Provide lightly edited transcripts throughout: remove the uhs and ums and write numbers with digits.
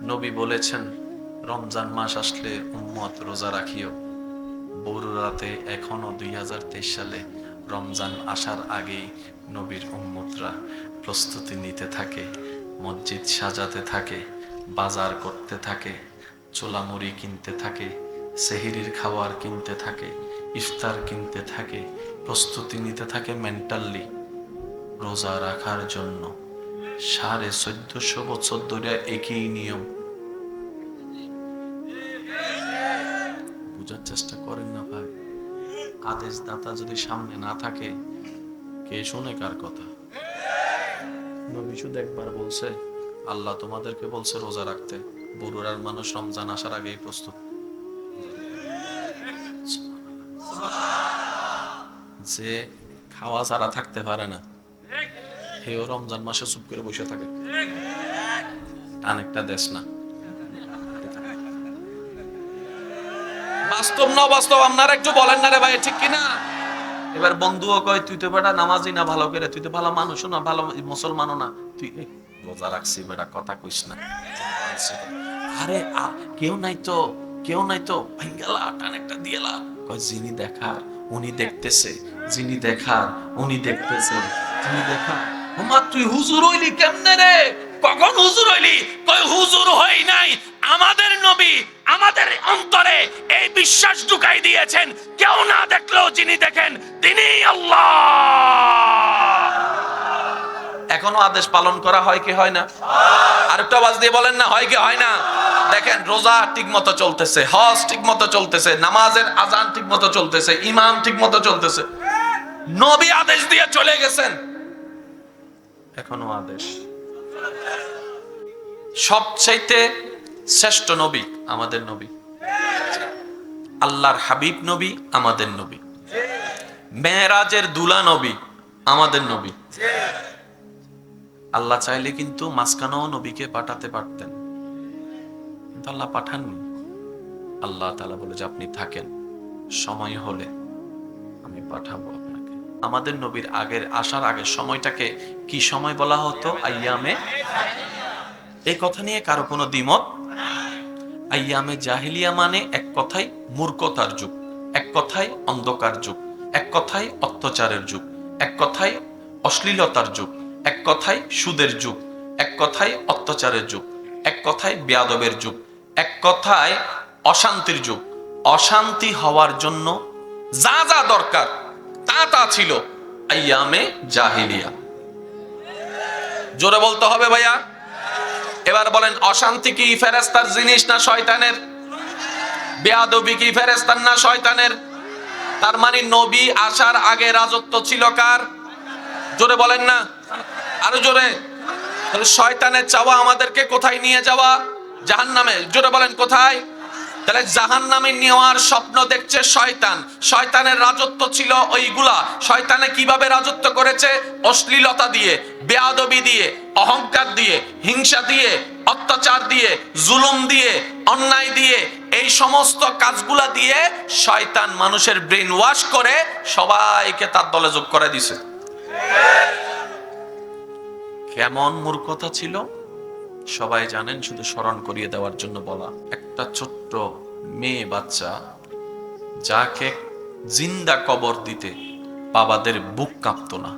নবী বলেছেন, রমজান মাস আসলে উম্মত রোজা রাখিও। বড়রাতে এখনো 2023 সালে রমজান আসার আগেই নবীর উম্মতরা প্রস্তুতি নিতে থাকে, মসজিদ সাজাতে থাকে, বাজার করতে থাকে, চোলামুড়ি কিনতে থাকে, সেহরির খাবার কিনতে থাকে, ইফতার কিনতে থাকে, প্রস্তুতি নিতে থাকে মেন্টালি রোজা রাখার জন্য। 1450 বছর ধরে একই নিয়ম। বুঝার চেষ্টা করেন না ভাই, আদেশ দাতা যদি সামনে না থাকে কে শুনে কার কথা? নবী শুধু একবার বলছে, আল্লাহ তোমাদেরকে বলছে রোজা রাখতে। বড়ুরার মানুষ রমজান আসার আগেই প্রস্তুত। যে খাওয়া ছাড়া থাকতে পারে না, হেও রমজান মাসে চুপ করে বসে থাকে। অনেকটা দেশ না, বাস্তব না বাস্তব আপনারা একটু বলেন না রে ভাই, ঠিক কিনা? এবার বন্ধুও কয়, তুই তো বেটা নামাজি না ভালো করে, তুই তো ভালো মানুষও না, ভালো মুসলমানও না, তুই রোজা রাখছি বেটা, কথা কইস না। আরে কেউ নাই তো, কেউ নাই তো, ভাঙ্গালা টান একটা দিয়েলা। কয় যিনি দেখার উনি দেখতেছে, যিনি দেখার উনি দেখতেছে, যিনি দেখার। ওমা তুই হুজুর হইলি কেমনে রে? কখন হুজুর হইলি? কয় হুজুর হই নাই, আমাদের নবী আমাদের অন্তরে এই বিশ্বাস ঢুকাই দিয়েছেন, কেউ না দেখলেও যিনি দেখেন তিনি আল্লাহ। এখনো আদেশ পালন করা হয় কি হয় না? আরেকটা আওয়াজ দিয়ে বলেন না, হয় কি হয় না? দেখেন, রোজা ঠিক মতো চলতেছে, হজ ঠিক মতো চলতেছে, নামাজের আজান ঠিক মতো চলতেছে, ইমাম ঠিক মতো চলতেছে, নবী আদেশ দিয়ে চলে গেছেন, এখনো আদেশ। সবচাইতে শ্রেষ্ঠ নবী আমাদের নবী, আল্লাহর হাবিব নবী আমাদের নবী, মেরাজের দুলা নবী আমাদের নবী। আল্লাহ চাইলে কিন্তু মাঝখানেও নবীকে পাঠাতে পারতেন, কিন্তু আল্লাহ পাঠাননি। আল্লাহ তাআলা বলে যে আপনি থাকেন, সময় হলে আমি পাঠাবো আপনাকে। আমাদের নবীর আগের আসার আগের সময়টাকে কি সময় বলা হতো? আইয়ামে। এই কথা নিয়ে কারো কোনো দ্বিমত? আইয়ামে জাহিলিয়া মানে এক কথায় মূর্খতার যুগ, এক কথায় অন্ধকার যুগ, এক কথায় অত্যাচারের যুগ, এক কথায় অশ্লীলতার যুগ, এক কথায় সুদের যুগ, এক কথায় অত্যাচারের যুগ, এক কথায় বেয়াদবের যুগ, এক কথায় অশান্তির যুগ। অশান্তি হওয়ার জন্য যা যা দরকার তা তা ছিল আইয়ামে জাহিলিয়া। জোরে বলতে হবে ভাইয়া। এবার বলেন, অশান্তি কি ফেরেশতার জিনিস না শয়তানের? বেয়াদবি কি ফেরেশতার না শয়তানের? তার মানে নবী আসার আগে রাজত্ব ছিল কার? জোরে বলেন না, আরো জোরে। তাহলে শয়তানের চাওয়া আমাদেরকে কোথায় নিয়ে যাওয়া? জাহান্নামে। জোরে বলেন কোথায়? তাহলে জাহান্নামে নেওয়ার স্বপ্ন দেখছে শয়তান। শয়তানের রাজত্ব ছিল ওইগুলা। শয়তানে কিভাবে রাজত্ব করেছে? অশ্লীলতা দিয়ে, বেয়াদবি দিয়ে, অহংকার দিয়ে, হিংসা দিয়ে, অত্যাচার দিয়ে, জুলুম দিয়ে, অন্যায় দিয়ে, এই সমস্ত কাজগুলা দিয়ে শয়তান মানুষের ব্রেন ওয়াশ করে সবাইকে তার দলে যোগ করে দিছে। কেমন মূর্খতা ছিল সবাই জানেন, শুধু স্মরণ করিয়ে দেওয়ার জন্য বলা। একটা ছোট্ট মেয়ে বাচ্চা যাকে জিন্দা কবর দিতে বাবাদের বুক কাঁপতো না,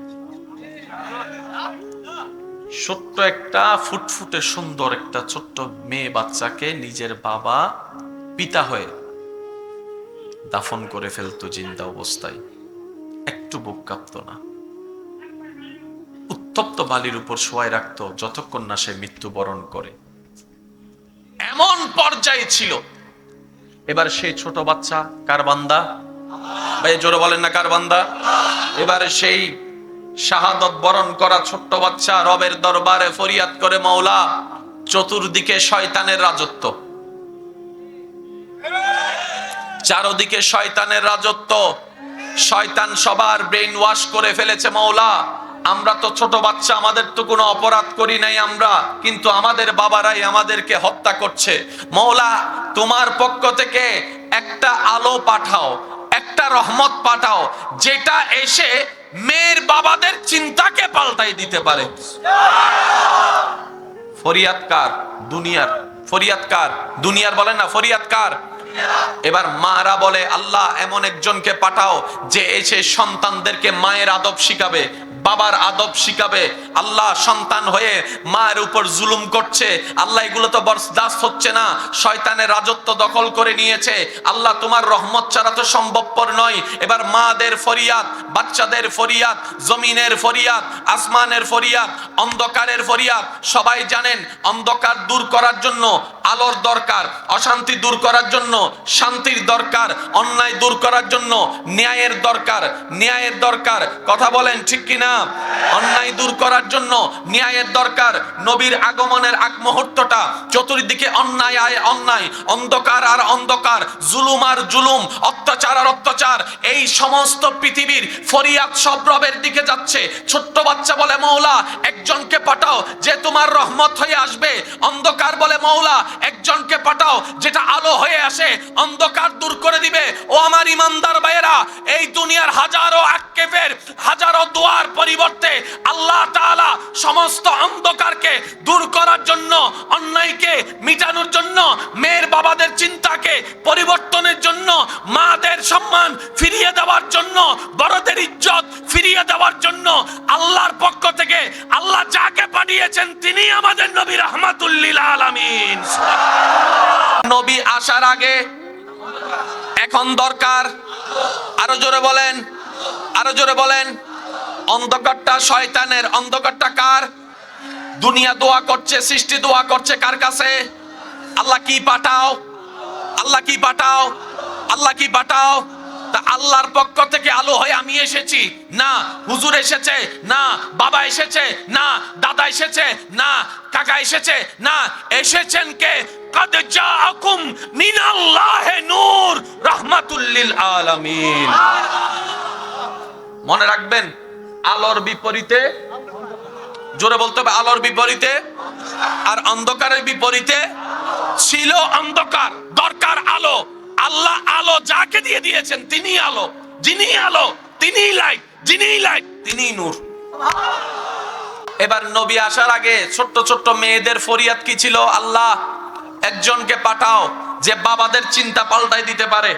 ছোট্ট একটা ফুটফুটে সুন্দর একটা ছোট্ট মেয়ে বাচ্চাকে নিজের বাবা পিতা হয়ে দাফন করে ফেলতো জিন্দা অবস্থায়, একটু বুক কাঁপতো না। উত্তপ্ত বালির উপর শোয়াই রাখতো যতক্ষণ না সে মৃত্যুবরণ করে। এমন পর্যায়ে ছিল। এবার সেই ছোট বাচ্চা কার বান্দা? ভাই জোরে বলেন না, কার বান্দা? এবার সেই শাহাদত বরণ করা ছোট্ট বাচ্চা রবের দরবারে ফরিয়াদ করে, মাওলা, চতুর্দিকে শয়তানের রাজত্ব, চারদিকে শয়তানের রাজত্ব, শয়তান সবার ব্রেইন ওয়াশ করে ফেলেছে। মাওলা, আমরা তো ছোট বাচ্চা, আমাদের তো কোনো অপরাধ করি নাই আমরা, কিন্তু আমাদের বাবারাই আমাদেরকে হত্যা করছে। মাওলা, তোমার পক্ষ থেকে একটা আলো পাঠাও, একটা রহমত পাঠাও, যেটা এসে মেয়ের বাবাদের চিন্তাকে পাল্টাই দিতে পারে। ফরিয়াদ কার? দুনিয়ার। ফরিয়াদ কার? দুনিয়ার বলেন না, ফরিয়াদ কার? এবার মারা বলে আল্লাহ এমন একজনকে পাঠাও যে এসে সন্তানদেরকে মায়ের আদব শিখাবে, বাবার আদব শিখাবে। আল্লাহ সন্তান হয়ে মায়ের উপর জুলুম করছে, আল্লাহ এগুলো তো বরদাস্ত হচ্ছে না, শয়তানের রাজত্ব দখল করে নিয়েছে, আল্লাহ তোমার রহমত ছাড়া তো সম্ভবপর নয়। এবার মাদের ফরিয়াদ, বাচ্চাদের ফরিয়াদ, জমিনের ফরিয়াদ, আসমানের ফরিয়াদ, অন্ধকারের ফরিয়াদ। সবাই জানেন অন্ধকার দূর করার জন্য আলোর দরকার, অশান্তি দূর করার জন্য শান্তির দরকার, অন্যায় দূর করার জন্য ন্যায়ের দরকার, ন্যায়ের দরকার। কথা বলেন ঠিক কিনা? অন্যায় দূর করার জন্য ন্যায়ের দরকার। নবীর আগমনের আগ মুহূর্তটা চতুর্দিকে অন্যায় আর অন্যায়, অন্ধকার আর অন্ধকার, জুলুম আর জুলুম, অত্যাচার আর অত্যাচার, এই সমস্ত পৃথিবীর ফরিয়াদ সব রবের দিকে যাচ্ছে। ছোট্ট বাচ্চা বলে মওলা একজনকে পাঠাও যে তোমার রহমত হয়ে আসবে। অন্ধকার বলে মওলা একজনকে পাঠাও যেটা আলো হয়ে আসে, অন্ধকার দূর করে দিবে। ও আমার ইমানদার ভাইয়েরা, এই দুনিয়ার হাজারো আক্ষেপের, হাজারো দোয়ার পরিবর্তে আল্লাহ তাআলা সমস্ত অন্ধকারকে দূর করার জন্য, অন্যায়কে মিটানোর জন্য, মেয়ের বাবাদের চিন্তাকে পরিবর্তনের জন্য, মাদের সম্মান ফিরিয়ে দেওয়ার জন্য, বড়দের ইজ্জত ফিরিয়ে দেওয়ার জন্য আল্লাহর পক্ষ থেকে আল্লাহ যাকে পাঠিয়েছেন তিনি আমাদের নবী রাহমাতুল লিল আলামিন। নবী আসার আগে এখন দরকার, আরো জোরে বলেন, আরো জোরে বলেন। অন্ধকারটা শয়তানের, অন্ধকারটা কার? দুনিয়া দোয়া করছে, সৃষ্টি দোয়া করছে কার কাছে? আল্লাহ কি পাঠাও, আল্লাহ কি পাঠাও, আল্লাহ কি পাঠাও। তা আল্লাহর পক্ষ থেকে আলো হয়ে আমি এসেছি না, হুজুর এসেছে না, বাবা এসেছে না, দাদা এসেছে না, কাকা এসেছে না, এসেছেন কে? قد جاءكم من الله نور رحمة للعالمين। মনে রাখবেন আলোর বিপরীতে, জোরে বলতে হবে, আলোর বিপরীতে আর অন্ধকারের বিপরীতে ছিল অন্ধকার, দরকার আলো। আল্লাহ আলো যাকে দিয়ে দিয়েছেন তিনি আলো, যিনি আলো তিনি লাইট, যিনি লাইট তিনি নূর। এবার নবী আসার আগে ছোট্ট ছোট্ট মেয়েদের ফরিয়াদ কি ছিল? আল্লাহ একজনকে পাঠাও যে বাবাদের চিন্তা পাল্টাই দিতে পারে।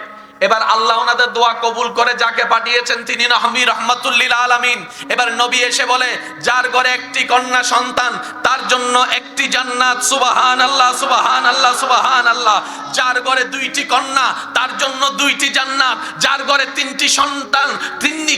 এবার আল্লাহ ওনাদের দোয়া কবুল করে যাকে পাঠিয়েছেন তিনি নবী রাহমাতুল লিল আলামিন। এবার নবী এসে বলে যার ঘরে একটি কন্যা সন্তান তার জন্য একটি জান্নাত, সুবহানাল্লাহ সুবহানাল্লাহ সুবহানাল্লাহ। যার ঘরে দুইটি কন্যা তার জন্য দুইটি জান্নাত। যার ঘরে তিনটি সন্তান,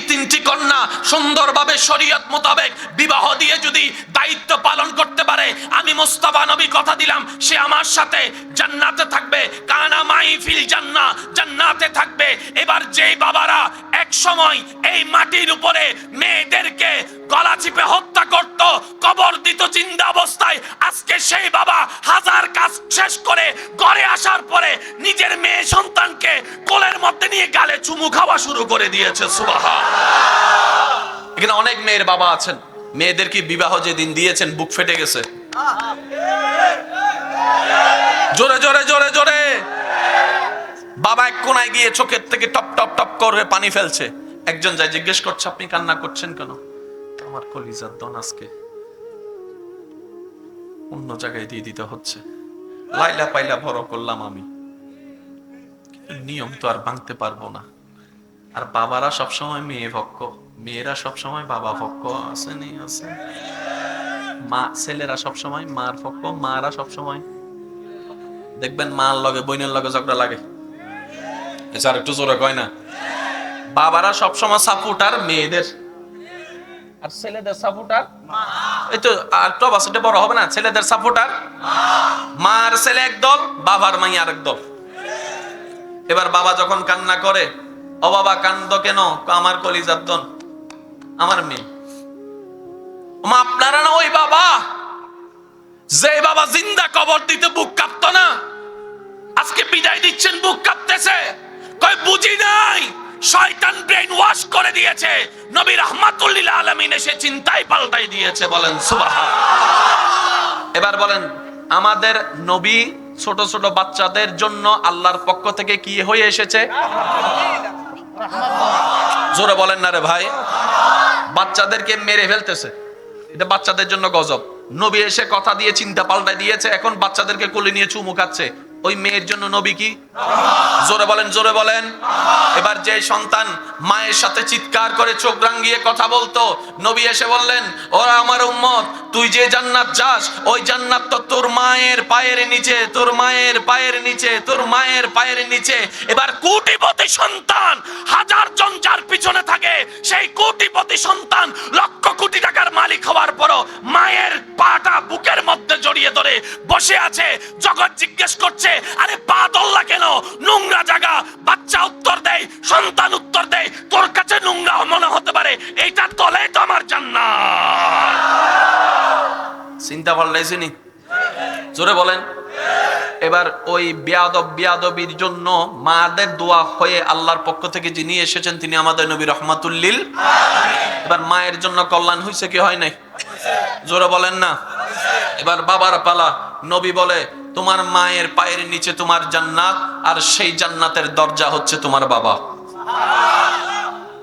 তিনটি কন্যা সুন্দরভাবে শরীয়ত মোতাবেক বিবাহ দিয়ে যদি দায়িত্ব পালন করতে পারে, আমি মুস্তাফা নবী কথা দিলাম সে আমার সাথে জান্নাতে থাকবে। কানা মাই ফিল জান্নাহ, জান্নাতে থাকবে। এবার যেই বাবারা এক সময় এই মাটির উপরে মেয়েদেরকে গলা চিপে হত্যা করত, কবর দিত জিন্দা অবস্থায়, আজকে সেই বাবা হাজার কাজ শেষ করে ঘরে আসার পরে নিজের মেয়ে সন্তানকে কোলের মধ্যে নিয়ে গালে চুমু খাওয়া শুরু করে দিয়েছে। সুবহানাল্লাহ। এখানে অনেক মেয়ের বাবা আছেন, মেয়েদেরকে বিবাহ যেদিন দিয়েছেন বুক ফেটে গেছে। জোরে জোরে জোরে জোরে। বাবা এক কোনায় গিয়ে চোখের থেকে টপ টপ টপ করে পানি ফেলছে। একজন যায় জিজ্ঞেস করছে আপনি কান্না করছেন কেন? আমার কলিজার দন আজকে অন্য জায়গায় দিয়ে দিতে হচ্ছে, লাইলা পাইলা বড় করলাম আমি, নিয়ম তো আর ভাঙতে পারবো না। আর বাবারা সবসময় মেয়ে ভক্ষ, মেয়েরা সবসময় বাবা ভক্ষ। আছে নেই আছে, মা ছেলেরা সবসময় মার ভক্ষ, মারা সবসময় দেখবেন মার লগে বোনের লগে ঝগড়া লাগে। আর একটু জোরে কয় না। বাবারা সবসময় সাপোর্টার মেয়েদের, আর ছেলেদের সাপোর্টার এই তো আর তো বাসটা বড় হবে না। ছেলেদের সাপোর্টার মার ছেলে একদল, বাবার মাই আরেক দল। এবার বাবা যখন কান্না করে, ও বাবা কান্দো কেন? আমার কলিজার দন, আমার মেয়ে। আপনারা না ওই বাবা যে বাবা জিন্দা কবর দিতে বুক কাঁপতো না, আজকে বিদায় দিচ্ছেন বুক কাঁপতেছে। কয় বুঝি নাই, শয়তান ব্রেন ওয়াশ করে দিয়েছে, নবী রাহমাতুল লিল আলামিন এসে চিন্তাই পাল্টাই দিয়েছে। বলেন সুবহানাল্লাহ। এবার বলেন আমাদের নবী ছোট ছোট বাচ্চাদের জন্য আল্লাহর পক্ষ থেকে কি হয়ে এসেছে? জোরে বলেন না রে ভাই। বাচ্চাদেরকে মেরে ফেলতেছে, এটা বাচ্চাদের জন্য গজব। নবী এসে কথা দিয়ে চিন্তা পাল্টাই দিয়েছে, এখন বাচ্চাদেরকে কোলে নিয়ে চুমু খাচ্ছে। ওই মেয়ের জন্য নবী কি? জোরে বলেন, জোরে বলেন। এবার যে সন্তান মায়ের সাথে চিৎকার করে চোখ রাঙিয়ে কথা বলতো, নবী এসে বললেন, ওরা আমার উম্মত, তুই যে জান্নাত চাস ওই জান্নাত তো তোর মায়ের পায়ের নিচে, তোর মায়ের পায়ের নিচে, তোর মায়ের পায়ের নিচে। এবার কোটিপতি সন্তান হাজার জন যার পিছনে থাকে, সেই কোটিপতি সন্তান লক্ষ কোটি টাকার মালিক হওয়ার পরও মায়ের পাটা বুকের মধ্যে জড়িয়ে ধরে বসে আছে। জগৎ জিজ্ঞেস করছে, আরে পা দল্লা কেন? নোংরা জায়গা। বাচ্চা উত্তর দেয়, সন্তান উত্তর দেয়, তোর কাছে নোংরা মনে হতে পারে, এইটা তলে তো আমার জান্নাত। চিন্তা পাল্টাইছেনি? জোরে বলেন। এবার ওই বিয়াদবির জন্য মাদের দোয়া হয়ে আল্লাহর পক্ষ থেকে যিনি এসেছেন তিনি আমাদের নবী রহমাতুল লিল আলামিন। এবার মায়ের জন্য কল্যাণ হয়েছে কি হয় নাই? জোরে বলেন না। এবার বাবার পালা। নবী বলে, তোমার মায়ের পায়ের নিচে তোমার জান্নাত, আর সেই জান্নাতের দরজা হচ্ছে তোমার বাবা।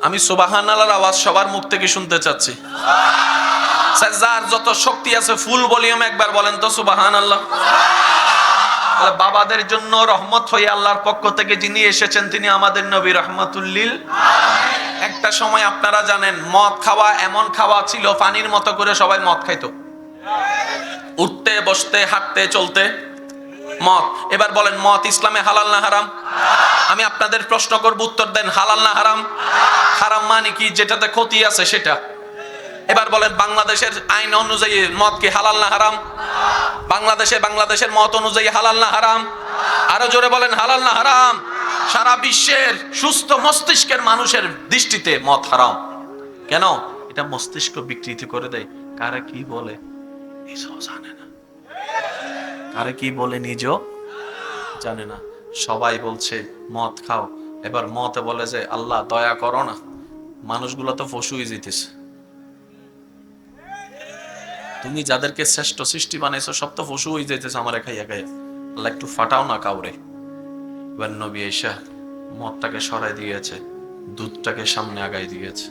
আমি সুবহানাল্লাহর আওয়াজ সবার মুখ থেকে শুনতে চাচ্ছি। যার যত শক্তি আছে ফুল ভলিউম একবার বলেন তো সুবহানাল্লাহ। বাবাদের জন্য রহমত হয়ে আল্লাহর পক্ষ থেকে যিনি এসেছেন তিনি আমাদের নবী রহমাতুল লিল আলামিন। একটা সময় আপনারা জানেন মদ খাওয়া এমন খাওয়া ছিল, পানির মতো করে সবাই মদ খাইতো, উঠতে বসতে হাঁটতে চলতে মদ। এবার বলেন, মদ ইসলামে হালাল না হারাম? আমি আপনাদের প্রশ্ন করব, উত্তর দেন, হালাল না হারাম? হারাম মানে কি? যেটাতে ক্ষতি আছে সেটা। এবার বলেন, বাংলাদেশের আইন অনুযায়ী মদ কি হালাল না হারাম? বাংলাদেশের মত অনুযায়ী হালাল না হারাম? আরো জোরে বলেন, হালাল না হারাম? সারা বিশ্বের সুস্থ মস্তিষ্কের মানুষের দৃষ্টিতে মদ হারাম। কেন? এটা মস্তিষ্ক বিকৃতি করে দেয়। কারে কি বলে নিজেও জানে না, কারে কি বলে নিজেও জানে না। সবাই বলছে মদ খাও। এবার মতে বলে যে আল্লাহ দয়া করো না, মানুষগুলো তো পশু হয়ে যেতেছে, তুমি যাদেরকে শ্রেষ্ঠ সৃষ্টি বানাইছো সব তো পশু হয়ে যাইতেছে আমার খাইয়া খাইয়া, আল্লাহ একটু ফাটাও না কাউরে। এবার নবী এসা মদটাকে সরাই দিয়েছে, দুধটাকে সামনে আগাই দিয়েছে।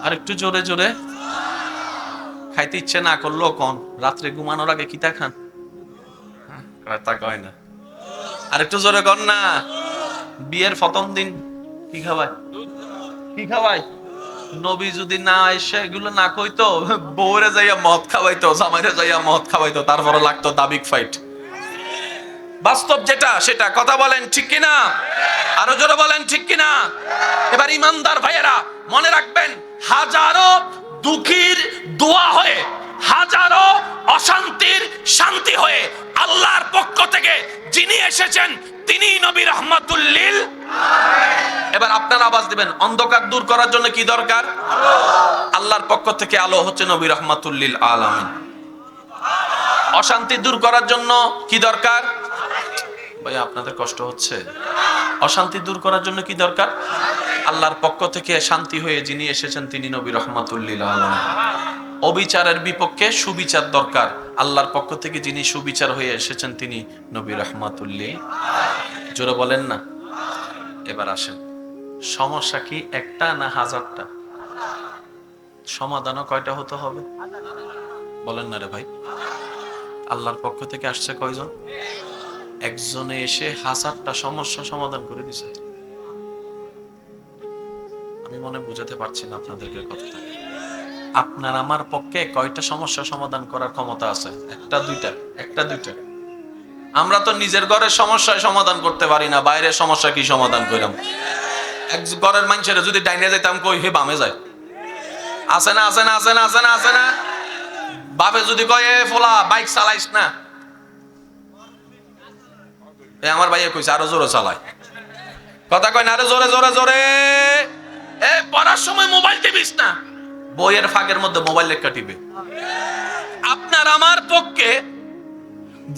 আর একটু জোরে জোরে। খাইতে ইচ্ছে না করলো কোন রাত্রে ঘুমানোর আগে কিতা খান? তা কয় না। আর একটু জোরে কর না। বিয়ের প্রথম দিন কি খাওয়াই? কি খাওয়াই? নবী যদি না এসে এগুলো না কইতো, বউরে যাইয়া মদ খাওয়াইতো, জামাইরে যাইয়া মদ খাওয়াইতো, তারপরে লাগতো দাবিক ফাইট। বাস্তব যেটা সেটা। কথা বলেন ঠিক কিনা? আরো জোরে বলেন ঠিক কিনা? এবার ইমানদার ভাইয়েরা মনে রাখবেন, হাজারো দুঃখীর দোয়া হয়ে, হাজারো অশান্তির শান্তি হয়ে আল্লাহর পক্ষ থেকে যিনি এসেছেন তিনি নবী রহমাতুল লিল আলামিন। এবার আপনারা আওয়াজ দিবেন, অন্ধকার দূর করার জন্য কি দরকার? আল্লাহর পক্ষ থেকে আলো হচ্ছে নবী রহমাতুল লিল আলামিন। অশান্তি দূর করার জন্য কি দরকার? ভাই আপনাদের কষ্ট হচ্ছে? অশান্তি দূর করার জন্য কি দরকার? আল্লাহর পক্ষ থেকে শান্তি হয়ে যিনি এসেছেন তিনি নবী রহমাতুল লিল আলামিন। অবিচারের বিপক্ষে সুবিচার দরকার, আল্লাহর পক্ষ থেকে যিনি সুবিচার হয়ে এসেছেন তিনি নবী রহমাতুল লিল আলামিন। জোরে বলেন না। এবার আসেন, সমস্যা কি একটা না হাজারটা? সমাধানও কয়টা হতে হবে? বলেন না রে ভাই। আল্লাহর পক্ষ থেকে আসছে কয়জন? একজনে এসে হাজারটা সমস্যা সমাধান করে দিছে। আমি মনে বুঝাতে পারছি না আপনাদেরকে কথাটা। আপনার আমার পক্ষে কয়টা সমস্যা সমাধান করার ক্ষমতা আছে? একটা দুইটা? একটা দুইটা? আমরা তো নিজের ঘরের সমস্যায় সমাধান করতে পারি না, বাইরের সমস্যা কি সমাধান কইলাম? এক ঘরের মানুষের যদি ডাইনে যাইতাম কই হে বামে যায়। আছে না? আছে না? আছে না? আছে না? আছে না? বাপে যদি কয় এ ফোলা বাইক চালাইস না, আমার ভাইয়া কইছে আরো জোরে চালায়। কথা কয় না? আরো জোরে জোরে জোরে। এ পড়ার সময় মোবাইল টিপিস না, বইয়ের ফাঁকের মধ্যে মোবাইল লেখা টিপে। আপনার আমার পক্ষে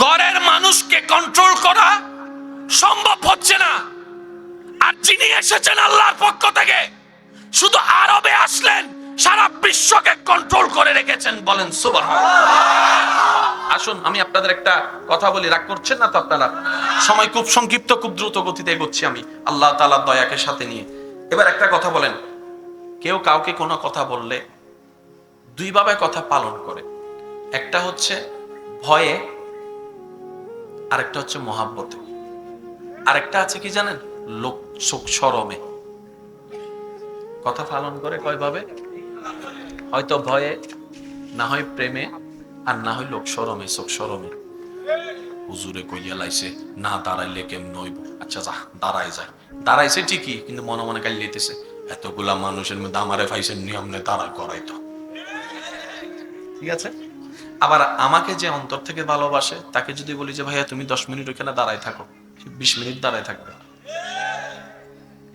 ঘরের মানুষকে কন্ট্রোল করা সম্ভব হচ্ছে না, আর যিনি এসেছেন আল্লাহর পক্ষ থেকে শুধু আরবে আসলেন, সারা বিশ্বকে কন্ট্রোল করে রেখেছেন। বলেন সুবহানাল্লাহ। আসুন আমি আপনাদের একটা কথা বলি, রাগ করছেন না তো আপনারা? সময় খুব সংক্ষিপ্ত, খুব দ্রুত গতিতে এগোচ্ছি আমি আল্লাহ তাআলার দয়াকে সাথে নিয়ে। এবার একটা কথা বলেন, কেউ কাউকে কোনো কথা বললে দুইভাবে কথা পালন করে। একটা হচ্ছে ভয়ে, আরেকটা হচ্ছে মহাব্বতে, আরেকটা আছে কি জানেন, লোক শরমে। কথা পালন করে কয়ভাবে? হয়তো ভয়ে, না হয় প্রেমে, আর না হয় লোক শরমে, চোখ শরমে। হুজুরে কইয়া লাইছে না দাঁড়াইলে কেমন হইব, আচ্ছা যা দাঁড়াই যায়। দাঁড়াইছে ঠিকই, কিন্তু মনে মনে কাল লিতেছে এতগুলা মানুষের মধ্যে আমারে পাইছেন নিয়মনে দাঁড়ায় করাইতো। ঠিক আছে। আবার আমাকে যে অন্তর থেকে ভালোবাসে তাকে যদি বলি যে ভাইয়া তুমি 10 মিনিট ওখানে দাঁড়ায় থাকো, 20 মিনিট দাঁড়ায় থাকবে,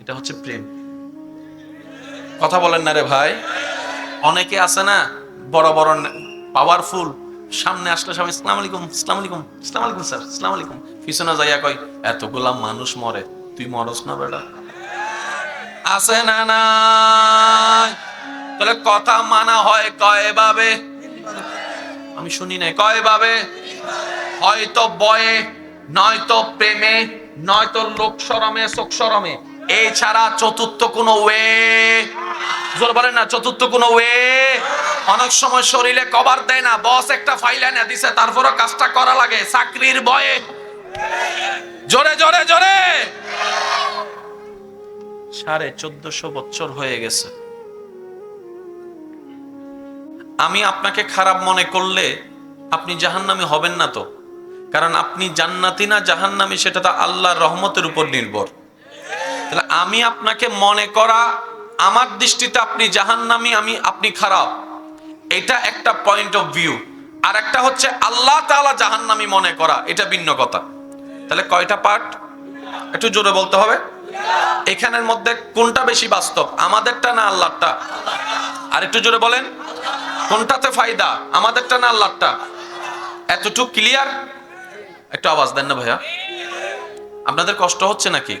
এটা হচ্ছে প্রেম। কথা বলেন না রে ভাই। অনেকে আছে না বড় বড় পাওয়ারফুল, সামনে আসলে সবাই আসসালামু আলাইকুম, আসসালামু আলাইকুম, আসসালামু আলাইকুম স্যার, আসসালামু আলাইকুম, পিছনে যাইয়া কই এতগুলা মানুষ মরে, তুই মরস না বেটা? আছে না নাই? তাহলে কথা মানা হয় কয়ভাবে? আমি শুনি নাই কয়ভাবে? হয়তো বয়ে, নয়তো প্রেমে, নয়তো লোক শরমে, চোখ শরমে। এছাড়া চতুর্থ কোনো ওয়ে, জোর বলেন না, চতুর্থ কোনো ওয়ে। অনেক সময় শরীরে কভার দেয় না, বস একটা ফাইল এনে দিছে, তারপরও কাজটা করা লাগে চাকরির ভয়ে। জোরে জোরে জোরে। 1450 বছর হয়ে গেছে। আমি আপনাকে খারাপ মনে করলে আপনি জাহান্নামী হবেন না তো, কারণ আপনি জান্নাতি না জাহান্নামী সেটা তো আল্লাহর রহমতের উপর নির্ভর। তাহলে আমি আপনাকে মনে করা, আমার দৃষ্টিতে আপনি জাহান্নামী, আপনি খারাপ, এটা একটা পয়েন্ট অফ ভিউ। আর একটা হচ্ছে আল্লাহ তাআলা জাহান্নামী মনে করা, এটা ভিন্ন কথা। তাহলে কয়টা পার্ট? একটু জোরে বলতে হবে। এখানের মধ্যে কোনটা বেশি বাস্তব, আমাদেরটা না আল্লাহরটা? আর একটু জোরে বলেন, কোনটাতে ফায়দা, আমাদেরটা না আল্লাহরটা? এতটুকু ক্লিয়ার? একটু আওয়াজ দেন না ভাইয়া, আপনাদের কষ্ট হচ্ছে নাকি?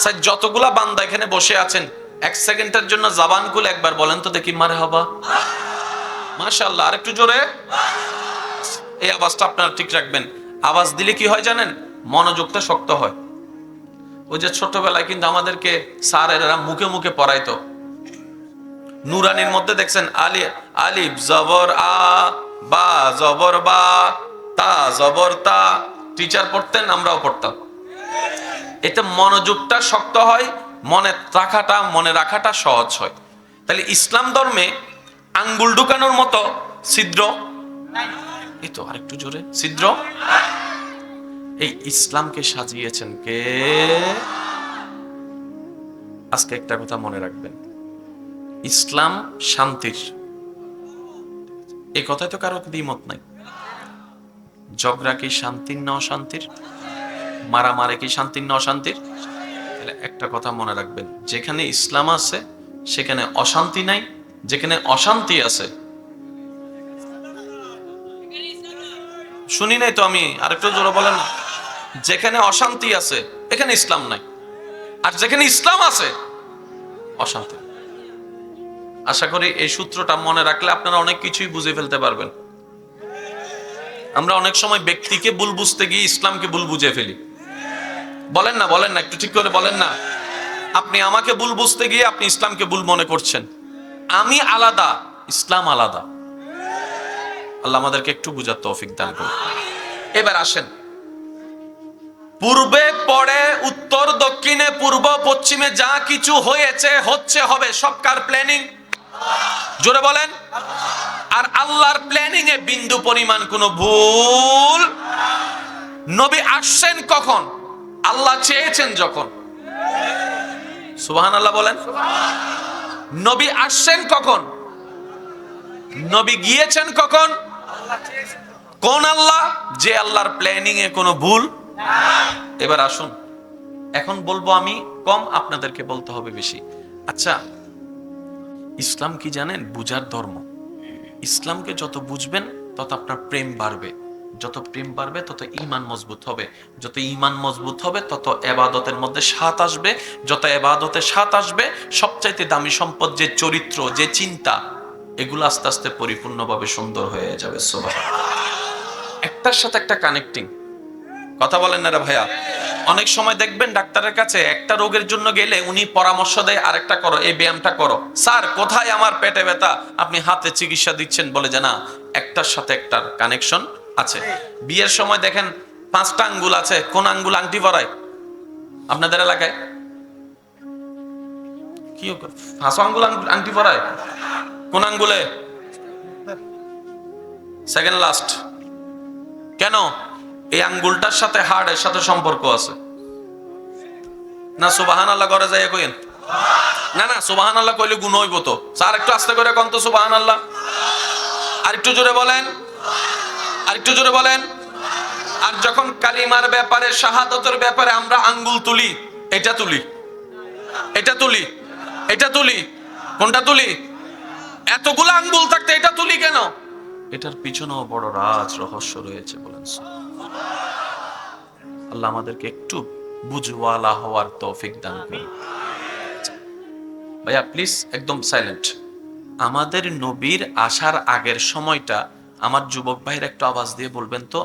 স্যার যতগুলা বান্দা এখানে বসে আছেন, 1 সেকেন্ডের জন্য জবান খুলে একবার বলেন তো দেখি মারহাবা, মাশাআল্লাহ। আর একটু জোরে। এই আওয়াজটা আপনারা ঠিক রাখবেন। আওয়াজ দিলে কি হয় জানেন? মনোযোগটা শক্ত হয়। ওই যে ছোটবেলায় কিন্তু আমাদেরকে স্যারেরা মুখে মুখে পড়াইতো, নুরানির মধ্যে দেখছেন আলিফ জবর আ, বা জবর বা, তা জবর তা, টিচার পড়তেন, আমরাও পড়তাম। এতে মনোযোগটা শক্ত হয়, মনে রাখাটা সহজ হয়। তাহলে ইসলাম ধর্মে আঙ্গুল ঢুকানোর মতো ছিদ্র, এই তো আরেকটু জোরে, ছিদ্র। এই ইসলামকে সাজিয়েছেন কে? আজকে একটা কথা মনে রাখবেন, ইসলাম শান্তির, এই কথায় তো কারো দ্বিমত নাই। ঝগড়া কি শান্তির না অশান্তির? মারামারি কি শান্তির না অশান্তির? তাহলে একটা কথা মনে রাখবেন, যেখানে ইসলাম আছে সেখানে অশান্তি নাই, যেখানে অশান্তি আছে, শুনি নাই তো আমি, আরেকটু জোরে বলেন না। যেখানে অশান্তি আছে এখানে ইসলাম নাই, আর যেখানে ইসলাম আছে অশান্তি। আশা করি এই সূত্রটা মনে রাখলে আপনারা অনেক কিছুই বুঝে ফেলতে পারবেন। আমরা অনেক সময় ব্যক্তিকে ভুল বুঝতে গিয়ে ইসলামকে ভুল বুঝে ফেলি। বলেন না, বলেন না, একটু ঠিক করে বলেন না। আপনি আমাকে ভুল বুঝতে গিয়ে আপনি ইসলামকে ভুল মনে করছেন। আমি আলাদা, ইসলাম আলাদা। আল্লাহ আমাদেরকে একটু বুঝার তৌফিক দান করুন। এবার আসেন, পূর্বে পরে, উত্তর দক্ষিণে, পূর্ব পশ্চিমে যা কিছু হয়েছে, হচ্ছে, হবে, সব কার প্ল্যানিং? জোরে বলেন। আর আল্লাহর প্ল্যানিং এ বিন্দু পরিমাণ কোনো ভুল। নবী আসছেন কখন? আল্লাহ চেয়েছেন যখন। সুবহানাল্লাহ বলেন। নবী আসছেন কখন? নবী গিয়েছেন কখন? কোন আল্লাহ? যে আল্লাহর প্ল্যানিং এ কোনো ভুল। এবার আসুন, এখন বলবো আমি কম, আপনাদেরকে বলতে হবে বেশি। আচ্ছা, ইসলাম কি জানেন? বুঝার ধর্ম। ইসলামকে যত বুঝবেন তত আপনার প্রেম বাড়বে, যত প্রেম বাড়বে তত ঈমান মজবুত হবে, যত ঈমান মজবুত হবে তত ইবাদতের মধ্যে স্বাদ আসবে, যত ইবাদতে স্বাদ আসবে সবচাইতে দামি সম্পদ যে চরিত্র, যে চিন্তা, এগুলো আস্তে আস্তে পরিপূর্ণভাবে সুন্দর হয়ে যাবে। সুবহানাল্লাহ। একটার সাথে একটা কানেক্টিং। কথা বলেন না রে ভাইয়া। অনেক সময় দেখবেন ডাক্তারের কাছে একটা রোগের জন্য গেলে উনি পরামর্শ দেয় আরেকটা করো, এই ব্যায়ামটা করো। স্যার কোথায় আমার পেটে ব্যথা, আপনি হাতে চিকিৎসা দিচ্ছেন, বলে যে না, একটার সাথে একটার কানেকশন আছে। বিয়ের সময় দেখেন 5টা আঙ্গুল আছে, কোন আঙ্গুল আংটি পরায় আপনাদের এলাকায়? কি 5 আঙ্গুল আংটি পরায়? কোন আঙ্গুলে? Second last. কেন? এই আঙ্গুলটার সাথে হার্টের সাথে সম্পর্ক আছে। না সুবহানাল্লাহ করে যায় কইেন? না না, সুবহানাল্লাহ কইলে গুণ হইব তো। স্যার একটু আস্তে করে কোন তো সুবহানাল্লাহ। আরেকটু জোরে বলেন, আরেকটু জোরে বলেন। আর যখন কালিমার ব্যাপারে, শাহাদাতের ব্যাপারে আমরা আঙ্গুল তুলি, এটা তুলি, এটা তুলি, এটা তুলি, কোনটা তুলি? এতগুলো আঙ্গুল থাকতে এটা তুলি কেন? এটার পিছনেও বড় রাজ রহস্য রয়েছে। বলেন আল্লাহ আমাদেরকে একটু বুঝওয়ালা হওয়ার তৌফিক দান করুন। ভাইয়া প্লিজ একদম সাইলেন্ট। আমাদের নবীর আসার আগের সময়টা আমার যুবক ভাইয়ের একটু আওয়াজ দিয়ে বলবেন তো।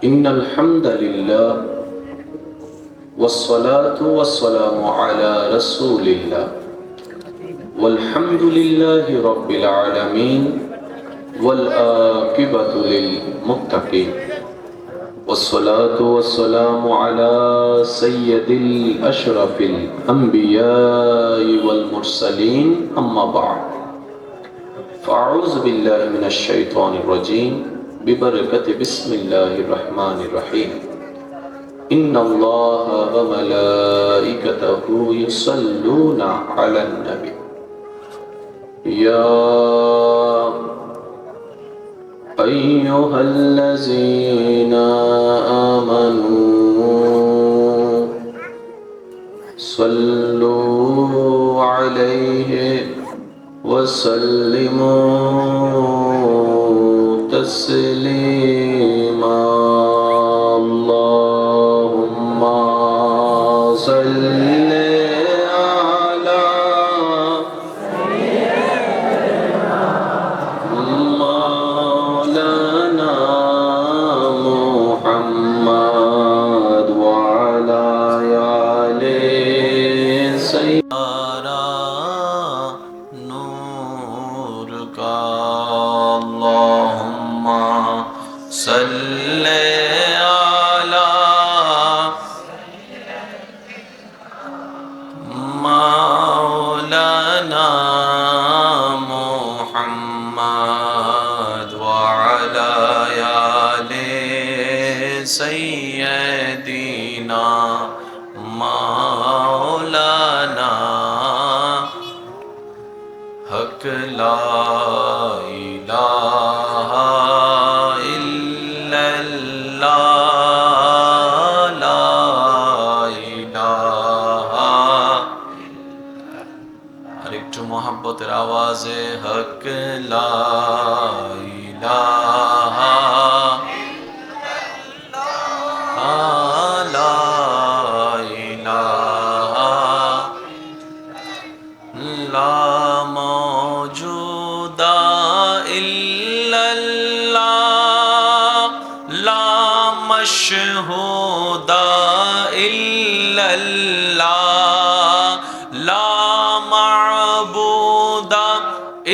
ইন্নাল হামদালিল্লাহ ওয়াসসালাতু ওয়াসসালামু আলা রাসূলিল্লাহ ওয়ালহামদুলিল্লাহি রাব্বিল আলামিন ওয়াল আকিবাতু লিল মুত্তাকিন ওয়াসসালাতু ওয়াসসালামু আলা সাইয়্যিদিল আশরাফিল আমবিয়াই ওয়াল মুরসালিন আম্মা বা'দ ফাআউযু বিল্লাহি মিনাশ শাইতানির রাজীম বিবারাকাতি বিসমিল্লাহির রহমানির রহিম ইন্নাল্লাহা ওয়া মালাইকাতাহু ইউসাল্লুনা আলান নবী ইয়া আইয়ুহাল্লাযীনা আমানু সাল্লু আলাইহি ওয়া সাল্লিমু তাসলিমা আল্লাহুম্মা সাল্লি আলা মাওলানা মুহাম্মদ ওয়া আলা আলি সাইয়্যিদানা নূর কা আল্লাহুম্মা সাল্লি আলা মাওলানা মুহাম্মদ ওয়া আলা আলি সাইয়্যিদিনা মাওলানা হক লা ইলাহা ইল্লাল্লাহ লা ইলাহা। আরেকটু মোহাব্বতের আওয়াজে হক লা ইলাহা লা ইলাহা লা মওজুদা ইল্লাল্লাহ লা মাশহুদা ইল্লাল্লাহ লা মা'বুদা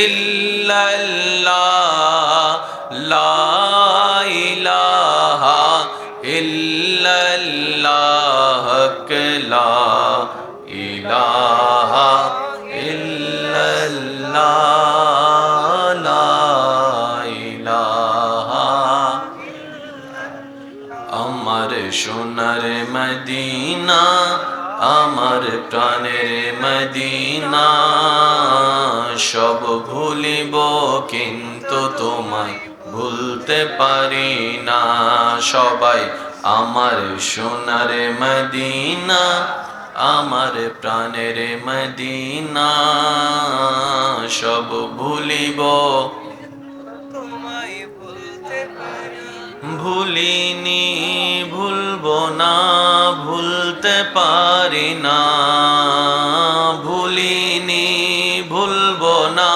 ইল্লাল্লাহ লা ইলাহা ইল্লাল্লাহ হক লা ইলাহা ইল্লাল্লাহ লা ইলাহা। আমার সোনার মদিনা, আমার প্রাণের মদিনা, সব ভুলিব কিন্তু তোমায় ভুলতে পারি না। সবাই আমার সোনার মদিনা, আমার প্রাণের মদিনা, সব ভুলিব ভুলিনি ভুলবো না, ভুলতে পারি না। ভুলিনি ভুলবো না,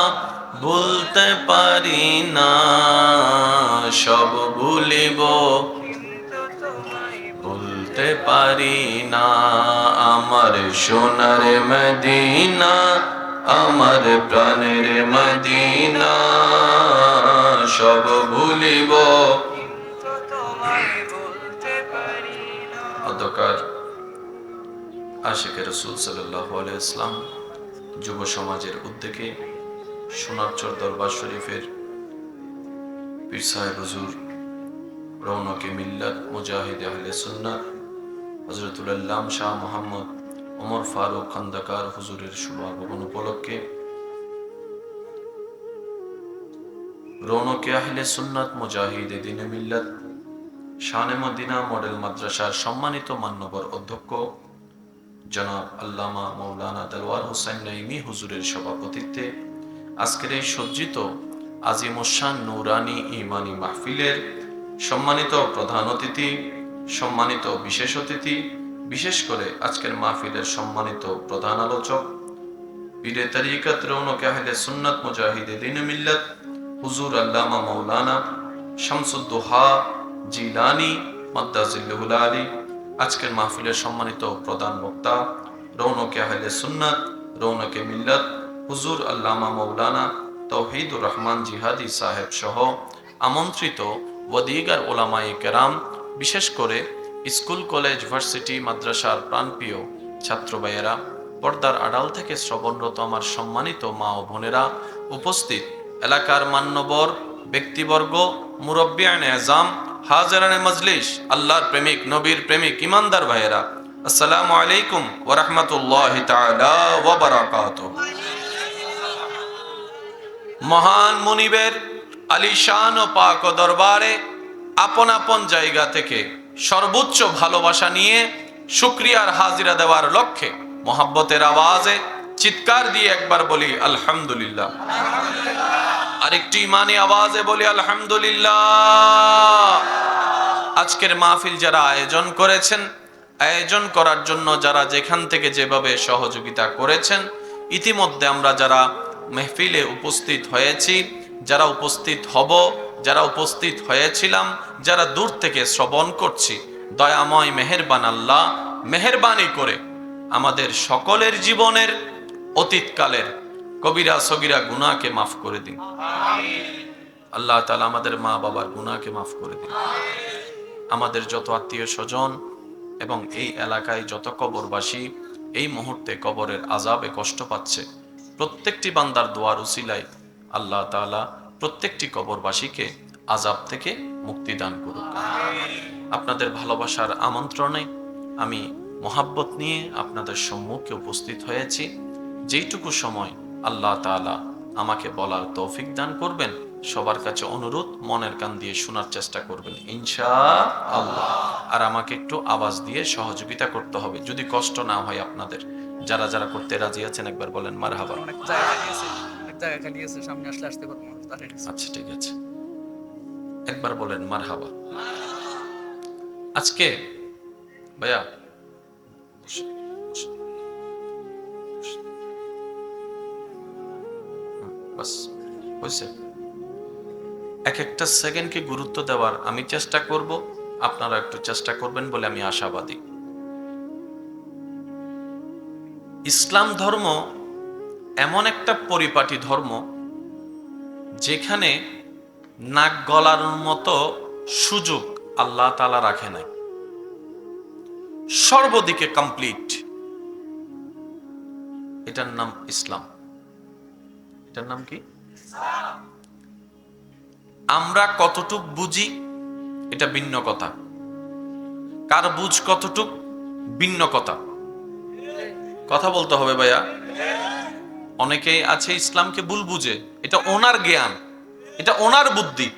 ভুলতে পারি না। সব ভুলিব পারি না। আমার সোনার মদিনা, আমার প্রাণের মদিনা, সব ভুলিব অধ্যকার আশিকে রসুল সাল্লাল্লাহু আলাইহি ইসলাম যুব সমাজের উদ্যোগে সোনারচর দরবার শরীফের পীর সাহেব হুজুর রৌনকে মিল্লাত মুজাহিদ আহলে সুন্নাত হযরতুল আল্লাম শাহ মোহাম্মদ ওমর ফারুক খন্দকার হুজুরের শুভ আগমন উপলক্ষে রৌনকে আহলে সুন্নাত মুজাহিদ দ্বীনে মিল্লাত শানে মদিনা মডেল মাদ্রাসার সম্মানিত মান্যবর অধ্যক্ষ জনাব আল্লামা মৌলানা দেলওয়ার হোসেন নাইমি হুজুরের সভাপতিত্বে আজকের এই সজ্জিত আজিমুশান নূরানী ইমানি মাহফিলের সম্মানিত প্রধান অতিথি, সম্মানিত বিশেষ অতিথি, বিশেষ করে আজকের মাহফিলের সম্মানিত প্রধান আলোচক পীরে তরিকত রৌনকে আহলে সুন্নাত মুজাহিদে দ্বীনে মিল্লাত হুজুর আল্লামা মৌলানা শামসুদ্দোহা জিলানী মাদ্দাজিল্লুহুল আলী, আজকের মাহফিলের সম্মানিত প্রধান বক্তা রৌনকে আহলে সুন্নাত রৌনকে মিল্লাত হুজুর আল্লামা মৌলানা তৌহিদুর রহমান জিহাদি সাহেব সহ আমন্ত্রিত ওয়াদিগার ওলামায়ে কেরাম, বিশেষ করে স্কুল কলেজ ভার্সিটি মাদ্রাসার প্রাণপ্রিয় ছাত্র ভাইয়েরা, পর্দার আড়াল থেকে শ্রবণরত আমার সম্মানিত মা ও বোনেরা, উপস্থিত এলাকার মান্যবর ব্যক্তিবর্গ, মুরব্বিয়ানে আজম, হাজিরানে মজলিস, আল্লাহর প্রেমিক, নবীর প্রেমিক, ইমানদার ভাইয়েরা, আসসালামু আলাইকুম ওয়া রাহমাতুল্লাহি তাআলা ওয়া বারাকাতুহু। মহান মুনিবের আলিশান ও পাক ও দরবারে আপন আপন জায়গা থেকে সর্বোচ্চ ভালোবাসা নিয়ে শুকরিয়ার হাজিরা দেওয়ার লক্ষ্যে মোহাব্বতের আওয়াজে চিৎকার দিয়ে একবার বলি আলহামদুলিল্লাহ, আরেকটি ইমানি আওয়াজে বলি আলহামদুলিল্লাহ। আজকের মাহফিল যারা আয়োজন করেছেন, আয়োজন করার জন্য যারা যেখান থেকে যেভাবে সহযোগিতা করেছেন, ইতিমধ্যে আমরা যারা মেহফিলে উপস্থিত হয়েছি, যারা উপস্থিত হব, যারা উপস্থিত হয়েছিলাম, যারা দূর থেকে শ্রবণ করছি, দয়াময় মেহেরবান আল্লাহ মেহেরবানি করে আমাদের সকলের জীবনের অতীতকালের কবিরা সগিরা গুনাহকে মাফ করে দিন। আল্লাহ তাআলা আমাদের মা বাবার গুনাহকে মাফ করে দিন। আমাদের যত আত্মীয় স্বজন এবং এই এলাকায় যত কবরবাসী এই মুহূর্তে কবরের আযাবে কষ্ট পাচ্ছে, প্রত্যেকটি বান্দার দোয়ার উসিলায় আল্লাহ তাআলা প্রত্যেকটি কবরবাসীকে আযাব থেকে মুক্তি দান করুন। আপনাদের ভালোবাসার আমন্ত্রণে আমি মোহাব্বত নিয়ে আপনাদের সম্মুখে উপস্থিত হয়েছি। যেইটুকু সময় আল্লাহ তাআলা আমাকে বলার তৌফিক দান করবেন, সবার কাছে অনুরোধ মনের কান দিয়ে শোনার চেষ্টা করবেন ইনশাআল্লাহ। আর আমাকে একটু আওয়াজ দিয়ে সহযোগিতা করতে হবে, যদি কষ্ট না হয় আপনাদের। যারা যারা করতে রাজি আছেন একবার বলেন মারহাবা। সামনে আসলে আসতে পারবো। আচ্ছা ঠিক আছে, একবার বলেন মারহাবা। আজকে ভাইয়া বাস হয়েছে, এক একটা সেকেন্ডকে গুরুত্ব দেওয়ার আমি চেষ্টা করব, আপনারা একটু চেষ্টা করবেন বলে আমি আশাবাদী। ইসলাম ধর্ম এমন একটা পরিপাটি ধর্ম যেখানে নাক গলার মতো সুযোগ আল্লাহ তাআলা রাখে নাই, সর্বদিকে কমপ্লিট। এটার নাম ইসলাম। এটার নাম কি? আমরা কতটুক বুঝি এটা ভিন্ন কথা, কার বুঝ কতটুক ভিন্ন কথা। কথা বলতে হবে ভাইয়া। অনেকেই আছে ইসলামকে ভুল বুঝে, এটা ওনার জ্ঞান, এটা ওনার বুদ্ধি।